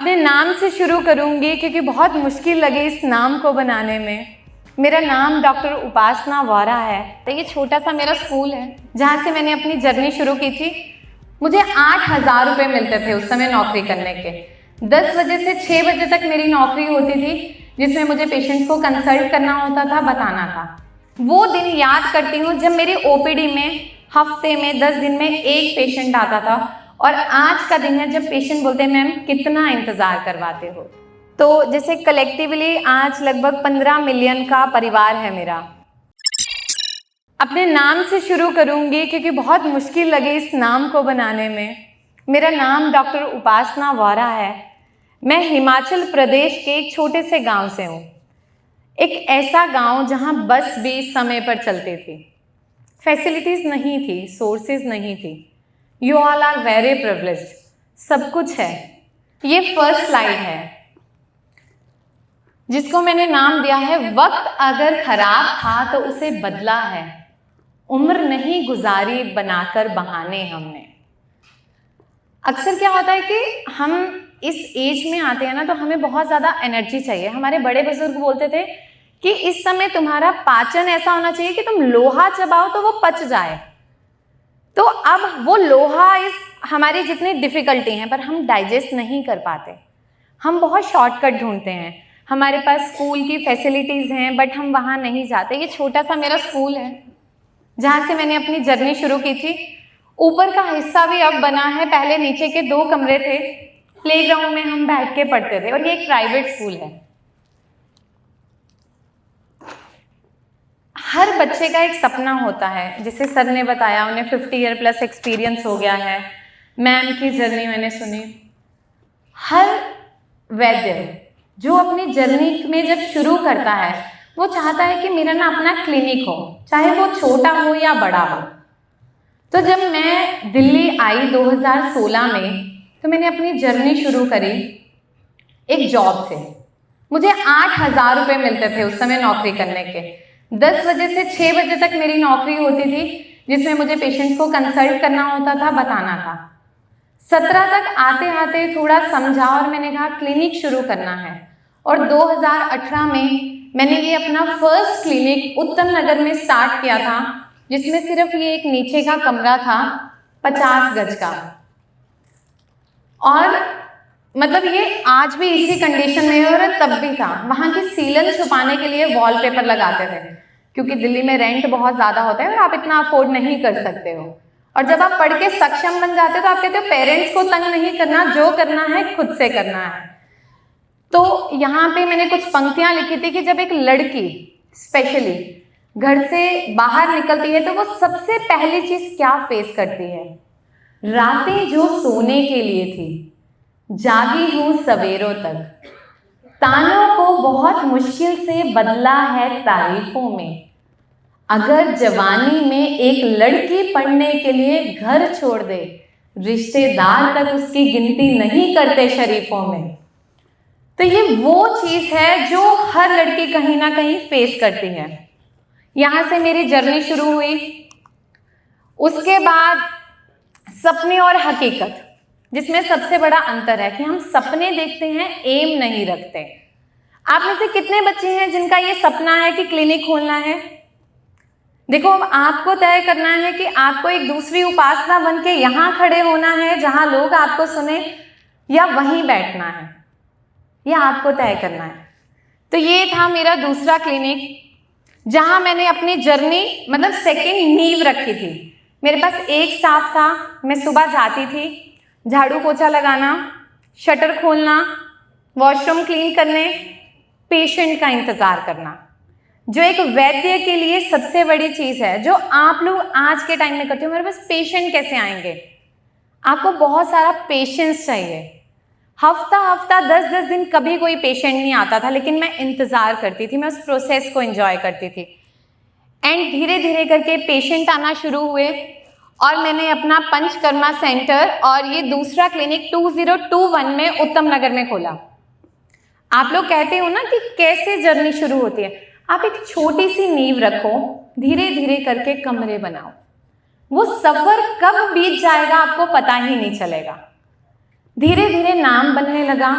अपने नाम से शुरू करूंगी क्योंकि बहुत मुश्किल लगी इस नाम को बनाने में। मेरा नाम डॉक्टर उपासना वोरा है। तो ये छोटा सा मेरा स्कूल है जहाँ से मैंने अपनी जर्नी शुरू की थी। मुझे 8,000 रुपये मिलते थे उस समय नौकरी करने के। 10 बजे से 6 बजे तक मेरी नौकरी होती थी, जिसमें मुझे पेशेंट्स को कंसल्ट करना होता था, बताना था। वो दिन याद करती हूँ जब मेरी ओपीडी में हफ्ते में 10 दिन में एक पेशेंट आता था, और आज का दिन है जब पेशेंट बोलते हैं मैम कितना इंतज़ार करवाते हो। तो जैसे कलेक्टिवली आज लगभग 15 मिलियन का परिवार है मेरा। अपने नाम से शुरू करूंगी क्योंकि बहुत मुश्किल लगी इस नाम को बनाने में। मेरा नाम डॉक्टर उपासना वोरा है। मैं हिमाचल प्रदेश के एक छोटे से गांव से हूँ। एक ऐसा गांव जहां बस भी समय पर चलती थी, फैसिलिटीज़ नहीं थी, सोर्सेज नहीं थी। You all are very privileged, सब कुछ है। ये फर्स्ट स्लाइड है जिसको मैंने नाम दिया है वक्त अगर खराब था तो उसे बदला है, उम्र नहीं गुजारी बनाकर बहाने हमने। अक्सर क्या होता है कि हम इस एज में आते हैं ना, तो हमें बहुत ज़्यादा एनर्जी चाहिए। हमारे बड़े बुजुर्ग बोलते थे कि इस समय तुम्हारा पाचन ऐसा होना चाहिए कि तुम लोहा चबाओ तो वो पच जाए। तो अब वो लोहा हमारी जितनी डिफ़िकल्टी हैं, पर हम डाइजेस्ट नहीं कर पाते। हम बहुत शॉर्टकट ढूंढते हैं। हमारे पास स्कूल की फैसिलिटीज़ हैं बट हम वहाँ नहीं जाते। ये छोटा सा मेरा स्कूल है जहाँ से मैंने अपनी जर्नी शुरू की थी। ऊपर का हिस्सा भी अब बना है, पहले नीचे के 2 कमरे थे। प्लेग्राउंड में हम बैठ के पढ़ते थे, और ये एक प्राइवेट स्कूल है। हर बच्चे का एक सपना होता है, जिसे सर ने बताया, उन्हें 50 ईयर प्लस एक्सपीरियंस हो गया है। मैम की जर्नी मैंने सुनी। हर वैद्य जो अपनी जर्नी में जब शुरू करता है वो चाहता है कि मेरा ना अपना क्लिनिक हो, चाहे वो छोटा हो या बड़ा हो। तो जब मैं दिल्ली आई 2016 में, तो मैंने अपनी जर्नी शुरू करी एक जॉब से। मुझे 8,000 रुपये मिलते थे उस समय नौकरी करने के। 10 बजे से 6 बजे तक मेरी नौकरी होती थी, जिसमें मुझे पेशेंट्स को कंसल्ट करना होता था, बताना था। 17 तक आते आते थोड़ा समझा और मैंने कहा क्लिनिक शुरू करना है। और 2018 में मैंने ये अपना फर्स्ट क्लिनिक उत्तम नगर में स्टार्ट किया था, जिसमें सिर्फ ये एक नीचे का कमरा था 50 गज का। और मतलब ये आज भी इसी कंडीशन में है, और तब भी था। वहाँ की सीलन छुपाने के लिए वॉलपेपर लगाते थे, क्योंकि दिल्ली में रेंट बहुत ज़्यादा होता है और आप इतना अफोर्ड नहीं कर सकते हो। और जब आप पढ़ के सक्षम बन जाते हो तो आप कहते हो पेरेंट्स को तंग नहीं करना, जो करना है खुद से करना है। तो यहाँ पे मैंने कुछ पंक्तियाँ लिखी थी कि जब एक लड़की स्पेशली घर से बाहर निकलती है तो वो सबसे पहली चीज़ क्या फेस करती है। रातें जो सोने के लिए थी, जागी हूँ सवेरों तक, तानों को बहुत मुश्किल से बदला है तारीफों में। अगर जवानी में एक लड़की पढ़ने के लिए घर छोड़ दे, रिश्तेदार तक उसकी गिनती नहीं करते शरीफों में। तो ये वो चीज़ है जो हर लड़की कहीं ना कहीं फेस करती है। यहाँ से मेरी जर्नी शुरू हुई। उसके बाद सपने और हकीकत, जिसमें सबसे बड़ा अंतर है कि हम सपने देखते हैं, एम नहीं रखते। आप में से कितने बच्चे हैं जिनका ये सपना है कि क्लिनिक खोलना है? देखो, अब आपको तय करना है कि आपको एक दूसरी उपासना बन के यहाँ खड़े होना है जहाँ लोग आपको सुने, या वहीं बैठना है, यह आपको तय करना है। तो ये था मेरा दूसरा क्लिनिक, जहाँ मैंने अपनी जर्नी मतलब सेकंड नींव रखी थी। मेरे पास एक स्टाफ था। मैं सुबह जाती थी, झाड़ू पोछा लगाना, शटर खोलना, वॉशरूम क्लीन करने, पेशेंट का इंतज़ार करना, जो एक वैद्य के लिए सबसे बड़ी चीज़ है, जो आप लोग आज के टाइम में करते हो। मेरे पास पेशेंट कैसे आएंगे? आपको बहुत सारा पेशेंस चाहिए। हफ्ता 10-10 दिन कभी कोई पेशेंट नहीं आता था, लेकिन मैं इंतज़ार करती थी, मैं उस प्रोसेस को एंजॉय करती थी। एंड धीरे धीरे करके पेशेंट आना शुरू हुए, और मैंने अपना पंचकर्मा सेंटर और ये दूसरा क्लिनिक 2021 में उत्तम नगर में खोला। आप लोग कहते हो ना कि कैसे जर्नी शुरू होती है। आप एक छोटी सी नींव रखो, धीरे धीरे करके कमरे बनाओ। वो सफ़र कब बीत जाएगा आपको पता ही नहीं चलेगा। धीरे धीरे नाम बनने लगा।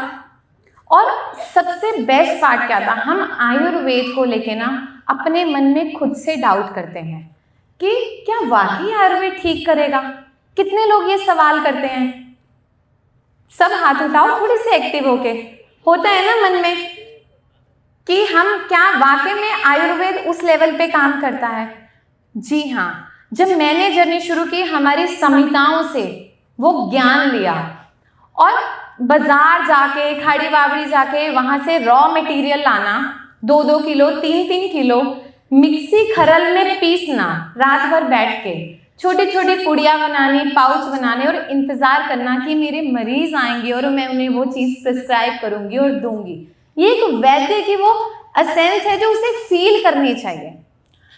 और सबसे बेस्ट पार्ट क्या था, हम आयुर्वेद को लेके ना अपने मन में खुद से डाउट करते हैं कि क्या वाकई आयुर्वेद ठीक करेगा। कितने लोग ये सवाल करते हैं? सब हाथ उठाओ थोड़ी सी एक्टिव होके। होता है ना मन में कि हम क्या वाकई में आयुर्वेद उस लेवल पे काम करता है? जी हाँ, जब मैंने जर्नी शुरू की हमारी संहिताओं से वो ज्ञान लिया और बाजार जाके, खाड़ी बाबड़ी जाके वहां से रॉ मटेरियल लाना, 2-2 किलो 3-3 किलो मिक्सी खरल में पीसना, रात भर बैठ के छोटी छोटी पुड़िया बनानी, पाउच बनाने और इंतजार करना कि मेरे मरीज आएंगे और मैं उन्हें वो चीज प्रिस्क्राइब करूंगी और दूंगी। ये एक वैद्य की वो एसेंस है जो उसे फील करनी चाहिए।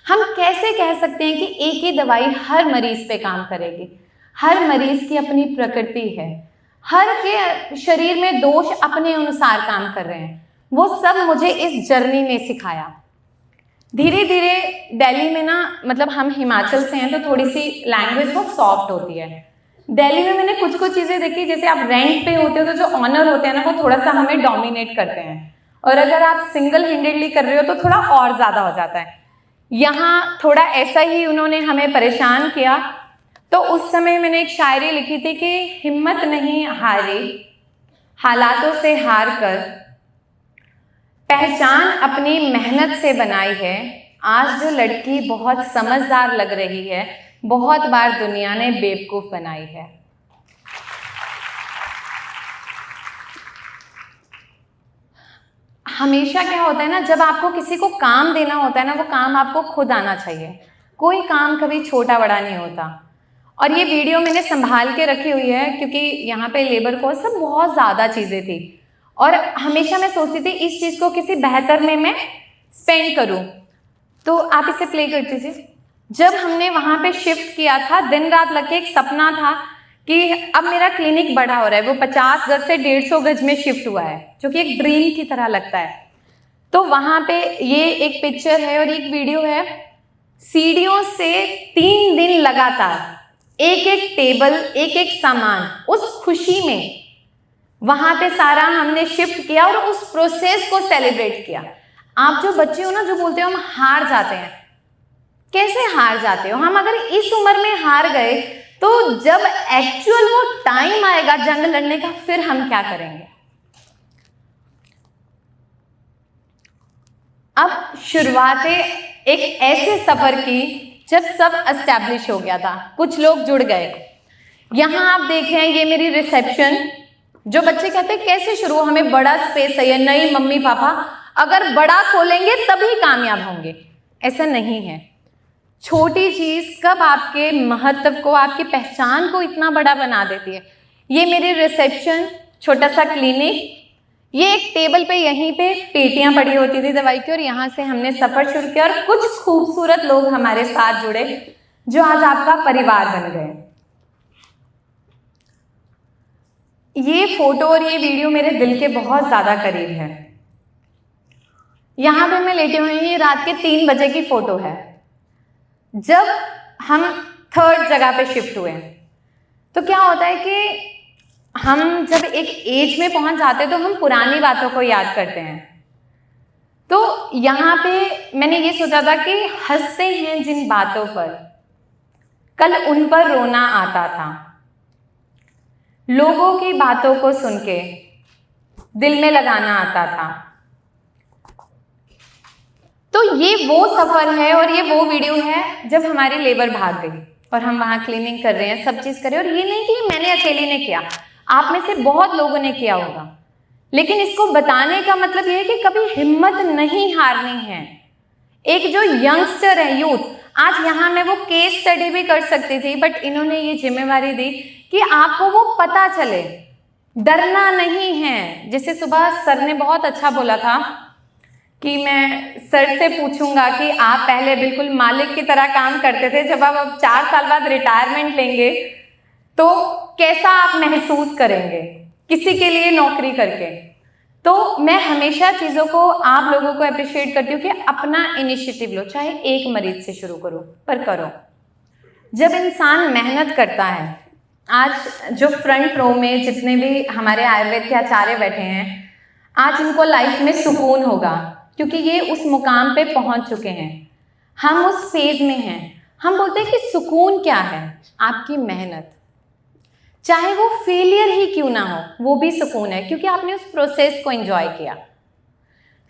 हम कैसे कह सकते हैं कि एक ही दवाई हर मरीज पे काम करेगी? हर मरीज की अपनी प्रकृति है, हर के शरीर में दोष अपने अनुसार काम कर रहे हैं। वो सब मुझे इस जर्नी ने सिखाया। धीरे धीरे दिल्ली में ना, मतलब हम हिमाचल से हैं तो थोड़ी सी लैंग्वेज बहुत सॉफ्ट होती है। दिल्ली में मैंने कुछ कुछ चीज़ें देखी, जैसे आप रेंट पे होते हो तो जो ऑनर होते हैं ना वो थोड़ा सा हमें डोमिनेट करते हैं, और अगर आप सिंगल हैंडेडली कर रहे हो तो थोड़ा और ज़्यादा हो जाता है। यहाँ थोड़ा ऐसा ही उन्होंने हमें परेशान किया। तो उस समय मैंने एक शायरी लिखी थी कि हिम्मत नहीं हारी हालातों से हार कर, पहचान अपनी मेहनत से बनाई है। आज जो लड़की बहुत समझदार लग रही है, बहुत बार दुनिया ने बेवकूफ बनाई है। हमेशा क्या होता है ना, जब आपको किसी को काम देना होता है ना, वो काम आपको खुद आना चाहिए। कोई काम कभी छोटा बड़ा नहीं होता। और ये वीडियो मैंने संभाल के रखी हुई है क्योंकि यहाँ पे लेबर कॉस्ट सब बहुत ज़्यादा चीज़ें थी और हमेशा मैं सोचती थी इस चीज़ को किसी बेहतर में मैं स्पेंड करूँ। तो आप इसे प्ले कर दीजिए। जब हमने वहाँ पे शिफ्ट किया था, दिन रात लग के एक सपना था कि अब मेरा क्लिनिक बड़ा हो रहा है। वो 50 गज से 150 गज में शिफ्ट हुआ है, जो कि एक ड्रीम की तरह लगता है। तो वहाँ पे ये एक पिक्चर है और एक वीडियो है। सीढ़ियों से 3 दिन लगातार एक एक टेबल, एक एक सामान, उस खुशी में वहाँ पे सारा हमने शिफ्ट किया और उस प्रोसेस को सेलिब्रेट किया। आप जो बच्चे हो ना, जो बोलते हो हम हार जाते हैं, कैसे हार जाते हो? हम अगर इस उम्र में हार गए तो जब एक्चुअल वो टाइम आएगा जंग लड़ने का, फिर हम क्या करेंगे? अब शुरुआतें एक ऐसे सफर की जब सब एस्टैब्लिश हो गया था, कुछ लोग जुड़ गए। यहाँ आप देख रहे हैं, ये मेरी रिसेप्शन। जो बच्चे कहते हैं कैसे शुरू, हमें बड़ा स्पेस चाहिए। नहीं मम्मी पापा, अगर बड़ा खोलेंगे तभी कामयाब होंगे, ऐसा नहीं है। छोटी चीज कब आपके महत्व को, आपकी पहचान को इतना बड़ा बना देती है। ये मेरी रिसेप्शन, छोटा सा क्लिनिक। ये एक टेबल पे यहीं पे पेटियां पड़ी होती थी दवाई की, और यहाँ से हमने सफर शुरू किया और कुछ खूबसूरत लोग हमारे साथ जुड़े जो आज आपका परिवार बन गए। ये फोटो और ये वीडियो मेरे दिल के बहुत ज्यादा करीब है। यहाँ पे मैं लेटे हुई हूँ, ये रात के 3 बजे की फोटो है। जब हम 3rd जगह पे शिफ्ट हुए तो क्या होता है कि हम जब एक एज में पहुंच जाते हैं तो हम पुरानी बातों को याद करते हैं। तो यहाँ पे मैंने ये सोचा था कि हंसते हैं जिन बातों पर, कल उन पर रोना आता था। लोगों की बातों को सुन के दिल में लगाना आता था। तो ये वो सफर है और ये वो वीडियो है जब हमारी लेबर भाग गई और हम वहाँ क्लीनिंग कर रहे हैं, सब चीज़ कर रहे हैं। और ये नहीं कि मैंने अकेले ने किया, आप में से बहुत लोगों ने किया होगा। लेकिन इसको बताने का मतलब ये है कि कभी हिम्मत नहीं हारनी है। एक जो यंगस्टर है, यूथ, आज यहाँ मैं वो केस स्टडी भी कर सकती थी, बट इन्होंने ये जिम्मेवारी दी कि आपको वो पता चले, डरना नहीं है। जैसे सुबह सर ने बहुत अच्छा बोला था कि मैं सर से पूछूंगा कि आप पहले बिल्कुल मालिक की तरह काम करते थे, जब आप अब 4 साल बाद रिटायरमेंट लेंगे तो कैसा आप महसूस करेंगे किसी के लिए नौकरी करके। तो मैं हमेशा चीज़ों को, आप लोगों को अप्रिशिएट करती हूँ कि अपना इनिशिएटिव लो, चाहे एक मरीज से शुरू करो पर करो। जब इंसान मेहनत करता है, आज जो फ्रंट रो में जितने भी हमारे आयुर्वेद के आचार्य बैठे हैं, आज इनको लाइफ में सुकून होगा, क्योंकि ये उस मुकाम पे पहुंच चुके हैं। हम उस फेज में हैं। हम बोलते हैं कि सुकून क्या है? आपकी मेहनत, चाहे वो फेलियर ही क्यों ना हो, वो भी सुकून है, क्योंकि आपने उस प्रोसेस को एंजॉय किया।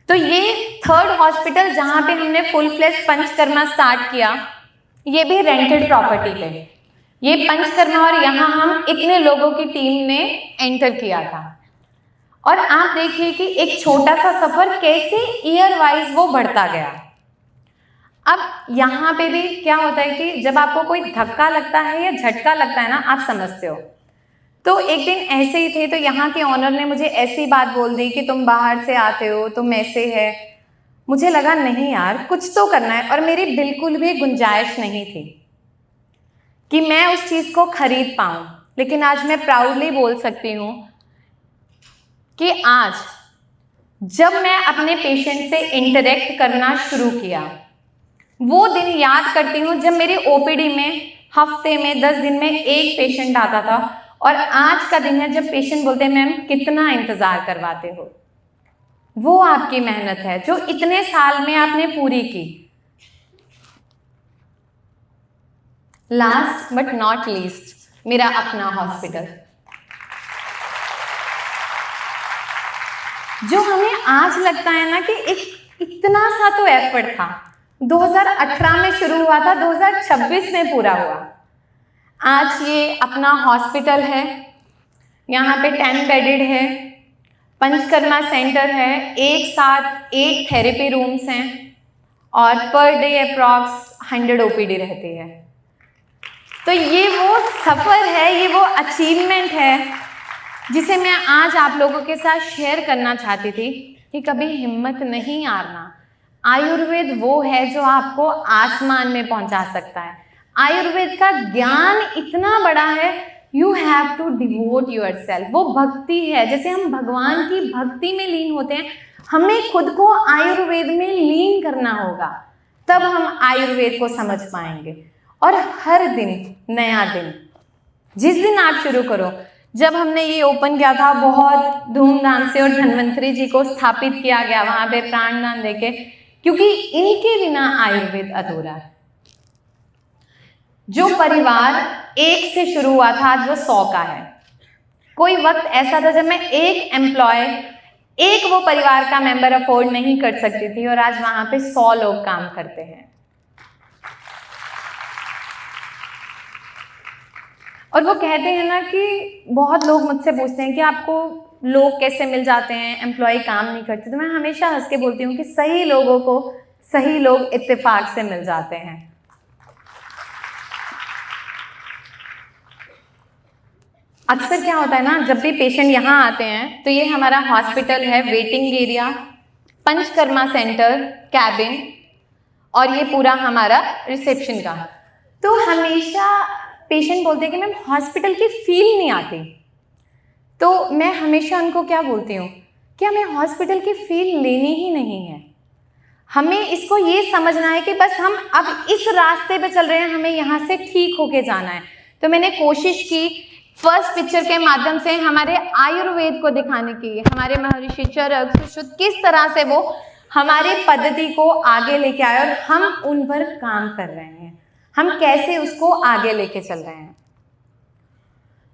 तो ये थर्ड हॉस्पिटल जहाँ पे हमने फुल फ्लेज पंचकर्मा स्टार्ट किया, ये भी रेंटेड प्रॉपर्टी पे, ये पंचकर्मा, और यहाँ हम इतने लोगों की टीम ने एंटर किया था। और आप देखिए कि एक छोटा सा सफर कैसे ईयर वाइज वो बढ़ता गया। अब यहाँ पे भी क्या होता है कि जब आपको कोई धक्का लगता है या झटका लगता है ना, आप समझते हो। तो एक दिन ऐसे ही थे, तो यहाँ के ऑनर ने मुझे ऐसी बात बोल दी कि तुम बाहर से आते हो, तुम ऐसे है। मुझे लगा नहीं यार, कुछ तो करना है, और मेरी बिल्कुल भी गुंजाइश नहीं थी कि मैं उस चीज़ को खरीद पाऊँ। लेकिन आज मैं प्राउडली बोल सकती हूँ कि आज जब मैं अपने पेशेंट से इंटरेक्ट करना शुरू किया, वो दिन याद करती हूँ जब मेरी ओपीडी में हफ्ते में 10 दिन में एक पेशेंट आता था, और आज का दिन है जब पेशेंट बोलते हैं मैम कितना इंतज़ार करवाते हो। वो आपकी मेहनत है जो इतने साल में आपने पूरी की। लास्ट बट नॉट लीस्ट, मेरा अपना हॉस्पिटल, जो हमें आज लगता है ना कि एक इतना सा तो एफर्ट था। 2018 में शुरू हुआ था, 2026 में पूरा हुआ। आज ये अपना हॉस्पिटल है, यहाँ पे 10 बेडेड है, पंचकर्मा सेंटर है, एक साथ 8 थेरेपी रूम्स हैं, और पर डे अप्रॉक्स 100 ओपीडी रहती है। तो ये वो सफ़र है, ये वो अचीवमेंट है जिसे मैं आज आप लोगों के साथ शेयर करना चाहती थी कि कभी हिम्मत नहीं हारना। आयुर्वेद वो है जो आपको आसमान में पहुंचा सकता है। आयुर्वेद का ज्ञान इतना बड़ा है, you have to devote your self. वो भक्ति है, जैसे हम भगवान की भक्ति में लीन होते हैं, हमें खुद को आयुर्वेद में लीन करना होगा, तब हम आयुर्वेद को समझ पाएंगे। और हर दिन नया दिन, जिस दिन आप शुरू करो, जब हमने ये ओपन किया था बहुत धूमधाम से, और धन्वंतरी जी को स्थापित किया गया वहाँ पे प्राणदान देके, क्योंकि इनके बिना आयुर्वेद अधूरा है। जो परिवार 1 से शुरू हुआ था, आज वो 100 का है। कोई वक्त ऐसा था जब मैं एक वो परिवार का मेंबर अफोर्ड नहीं कर सकती थी, और आज वहां पे 100 लोग काम करते हैं। और वो कहते हैं ना कि बहुत लोग मुझसे पूछते हैं कि आपको लोग कैसे मिल जाते हैं, एम्प्लॉय काम नहीं करते। तो मैं हमेशा हंस के बोलती हूँ कि सही लोगों को सही लोग इत्तेफाक से मिल जाते हैं। अक्सर क्या होता है ना, जब भी पेशेंट यहाँ आते हैं तो ये हमारा हॉस्पिटल है, waiting area, panchakarma centre, cabin, और ये पूरा हमारा रिसेप्शन का। तो हमेशा पेशेंट बोलते हैं कि मैम हॉस्पिटल की फील नहीं आती। तो मैं हमेशा उनको क्या बोलती हूँ कि हमें हॉस्पिटल की फील लेनी ही नहीं है, हमें इसको ये समझना है कि बस हम अब इस रास्ते पे चल रहे हैं, हमें यहाँ से ठीक होके जाना है। तो मैंने कोशिश की फर्स्ट पिक्चर के माध्यम से हमारे आयुर्वेद को दिखाने की, हमारे महर्षि चरक, सुश्रुत किस तरह से वो हमारी पद्धति को आगे लेके आए, और हम उन पर काम कर रहे हैं, हम कैसे उसको आगे लेके चल रहे हैं।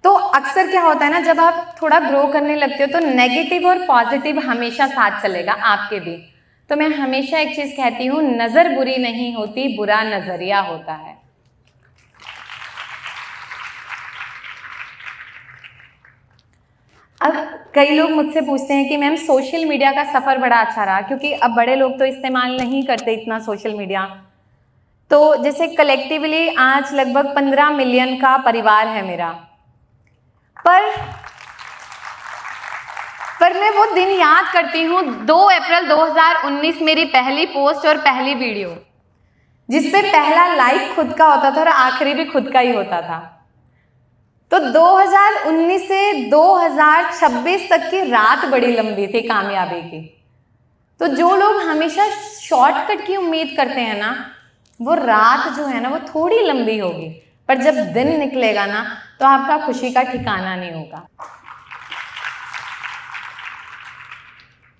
तो अक्सर क्या होता है ना, जब आप थोड़ा ग्रो करने लगते हो तो नेगेटिव और पॉजिटिव हमेशा साथ चलेगा आपके भी। तो मैं हमेशा एक चीज कहती हूँ, नजर बुरी नहीं होती, बुरा नजरिया होता है। अब कई लोग मुझसे पूछते हैं कि मैम सोशल मीडिया का सफ़र बड़ा अच्छा रहा, क्योंकि अब बड़े लोग तो इस्तेमाल नहीं करते इतना सोशल मीडिया। तो जैसे कलेक्टिवली आज लगभग 15 मिलियन का परिवार है मेरा, पर मैं वो दिन याद करती हूँ, 2 अप्रैल 2019 मेरी पहली पोस्ट और पहली वीडियो, जिसपे पहला लाइक खुद का होता था और आखिरी भी खुद का ही होता था। तो 2019 से 2026 तक की रात बड़ी लंबी थी कामयाबी की। तो जो लोग हमेशा शॉर्टकट की उम्मीद करते हैं ना, वो रात जो है ना वो थोड़ी लंबी होगी, पर जब दिन निकलेगा ना तो आपका खुशी का ठिकाना नहीं होगा।